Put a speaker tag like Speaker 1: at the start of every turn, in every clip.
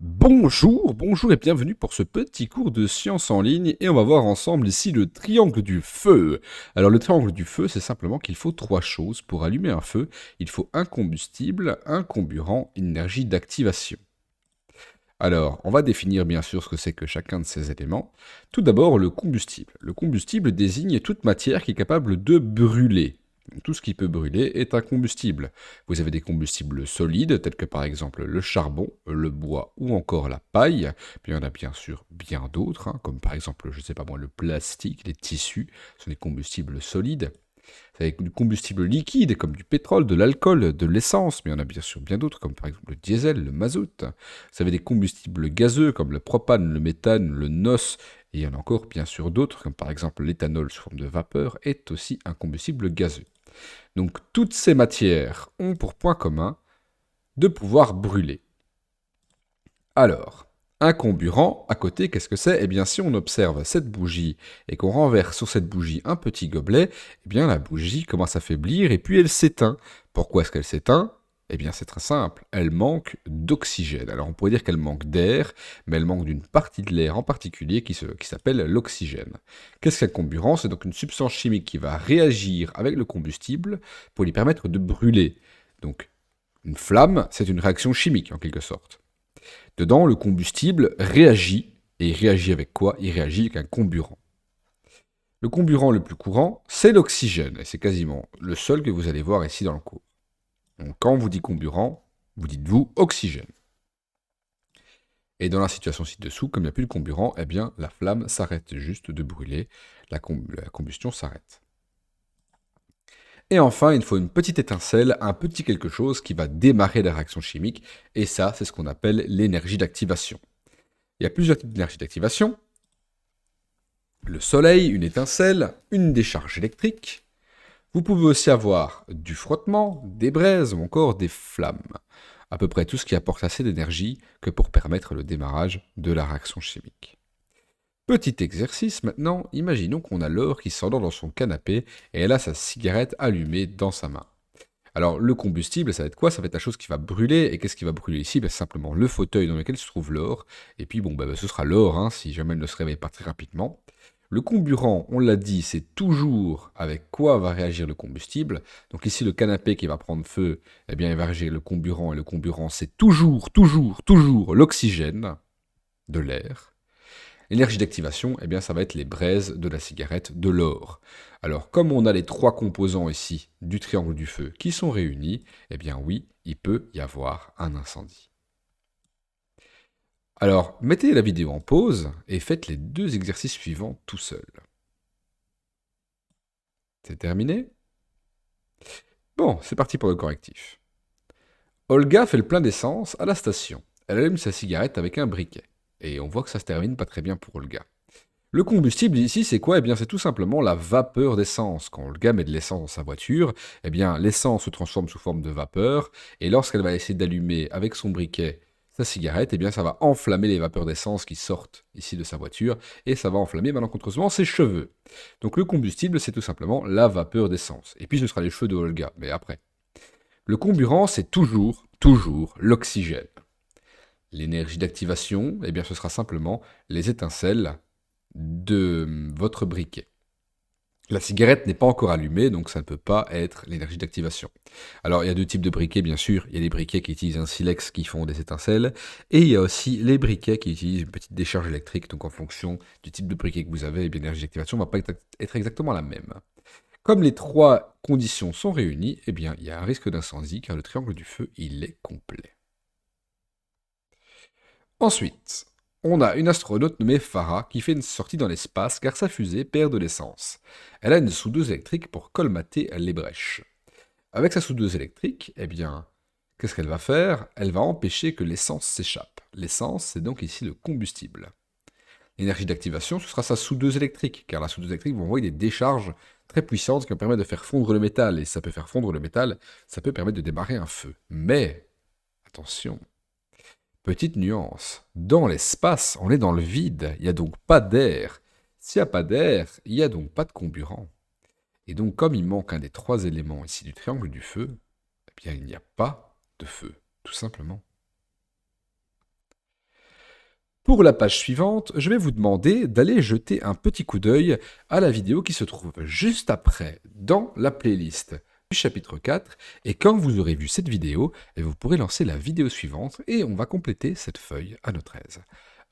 Speaker 1: Bonjour et bienvenue pour ce petit cours de science en ligne et on va voir ensemble ici le triangle du feu. Alors le triangle du feu, c'est simplement qu'il faut trois choses pour allumer un feu. Il faut un combustible, un comburant, une énergie d'activation. Alors, on va définir bien sûr ce que c'est que chacun de ces éléments. Tout d'abord, le combustible. Le combustible désigne toute matière qui est capable de brûler. Donc, tout ce qui peut brûler est un combustible. Vous avez des combustibles solides, tels que par exemple le charbon, le bois ou encore la paille. Puis il y en a bien sûr bien d'autres, comme par exemple, je ne sais pas moi, le plastique, les tissus, ce sont des combustibles solides. Avec du combustible liquide comme du pétrole, de l'alcool, de l'essence, mais il y en a bien sûr bien d'autres comme par exemple le diesel, le mazout. Vous avez des combustibles gazeux comme le propane, le méthane, le NOx, et il y en a encore bien sûr d'autres comme par exemple l'éthanol sous forme de vapeur est aussi un combustible gazeux. Donc toutes ces matières ont pour point commun de pouvoir brûler. Alors, un comburant, à côté, qu'est-ce que c'est? Eh bien, si on observe cette bougie et qu'on renverse sur cette bougie un petit gobelet, eh bien, la bougie commence à faiblir et puis elle s'éteint. Pourquoi est-ce qu'elle s'éteint? Eh bien, c'est très simple, elle manque d'oxygène. Alors, on pourrait dire qu'elle manque d'air, mais elle manque d'une partie de l'air en particulier qui s'appelle l'oxygène. Qu'est-ce qu'un comburant? C'est donc une substance chimique qui va réagir avec le combustible pour lui permettre de brûler. Donc, une flamme, c'est une réaction chimique en quelque sorte. Dedans, le combustible réagit. Et il réagit avec quoi? Il réagit avec un comburant. Le comburant le plus courant, c'est l'oxygène. Et c'est quasiment le seul que vous allez voir ici dans le cours. Donc quand on vous dit comburant, vous dites-vous oxygène. Et dans la situation ci-dessous, comme il n'y a plus de comburant, eh bien la flamme s'arrête juste de brûler. La combustion s'arrête. Et enfin, il faut une petite étincelle, un petit quelque chose qui va démarrer la réaction chimique. Et ça, c'est ce qu'on appelle l'énergie d'activation. Il y a plusieurs types d'énergie d'activation. Le soleil, une étincelle, une décharge électrique. Vous pouvez aussi avoir du frottement, des braises ou encore des flammes. À peu près tout ce qui apporte assez d'énergie que pour permettre le démarrage de la réaction chimique. Petit exercice maintenant, imaginons qu'on a Laure qui s'endort dans son canapé et elle a sa cigarette allumée dans sa main. Alors le combustible, ça va être quoi? Ça va être la chose qui va brûler. Et qu'est-ce qui va brûler ici? Simplement le fauteuil dans lequel se trouve Laure. Et puis bon, ce sera Laure, si jamais elle ne se réveille pas très rapidement. Le comburant, on l'a dit, c'est toujours avec quoi va réagir le combustible. Donc ici, le canapé qui va prendre feu, eh bien, il va réagir le comburant. Et le comburant, c'est toujours l'oxygène de l'air. L'énergie d'activation, eh bien, ça va être les braises de la cigarette, de l'or. Alors, comme on a les trois composants ici du triangle du feu qui sont réunis, eh bien oui, il peut y avoir un incendie. Alors, mettez la vidéo en pause et faites les deux exercices suivants tout seul. C'est terminé? Bon, c'est parti pour le correctif. Olga fait le plein d'essence à la station. Elle allume sa cigarette avec un briquet. Et on voit que ça se termine pas très bien pour Olga. Le combustible ici, c'est quoi? Eh bien, c'est tout simplement la vapeur d'essence. Quand Olga met de l'essence dans sa voiture, eh bien, l'essence se transforme sous forme de vapeur, et lorsqu'elle va essayer d'allumer avec son briquet sa cigarette, eh bien, ça va enflammer les vapeurs d'essence qui sortent ici de sa voiture, et ça va enflammer malencontreusement ses cheveux. Donc le combustible, c'est tout simplement la vapeur d'essence. Et puis ce sera les cheveux de Olga, mais après. Le comburant, c'est toujours l'oxygène. L'énergie d'activation, eh bien, ce sera simplement les étincelles de votre briquet. La cigarette n'est pas encore allumée, donc ça ne peut pas être l'énergie d'activation. Alors, il y a deux types de briquets, bien sûr. Il y a les briquets qui utilisent un silex qui font des étincelles, et il y a aussi les briquets qui utilisent une petite décharge électrique. Donc, en fonction du type de briquet que vous avez, eh bien, l'énergie d'activation ne va pas être exactement la même. Comme les trois conditions sont réunies, eh bien, il y a un risque d'incendie, car le triangle du feu, il est complet. Ensuite, on a une astronaute nommée Farah qui fait une sortie dans l'espace car sa fusée perd de l'essence. Elle a une soudeuse électrique pour colmater les brèches. Avec sa soudeuse électrique, eh bien, qu'est-ce qu'elle va faire? Elle va empêcher que l'essence s'échappe. L'essence, c'est donc ici le combustible. L'énergie d'activation, ce sera sa soudeuse électrique, car la soudeuse électrique va envoyer des décharges très puissantes qui vont permettre de faire fondre le métal. Et si ça peut faire fondre le métal, ça peut permettre de démarrer un feu. Mais, attention, petite nuance, dans l'espace, on est dans le vide, il n'y a donc pas d'air. S'il n'y a pas d'air, il n'y a donc pas de comburant. Et donc comme il manque un des trois éléments ici du triangle du feu, eh bien il n'y a pas de feu, tout simplement. Pour la page suivante, je vais vous demander d'aller jeter un petit coup d'œil à la vidéo qui se trouve juste après dans la playlist du chapitre 4. Et quand vous aurez vu cette vidéo, vous pourrez lancer la vidéo suivante et on va compléter cette feuille à notre aise.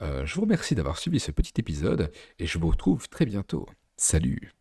Speaker 1: Je vous remercie d'avoir suivi ce petit épisode et je vous retrouve très bientôt. Salut!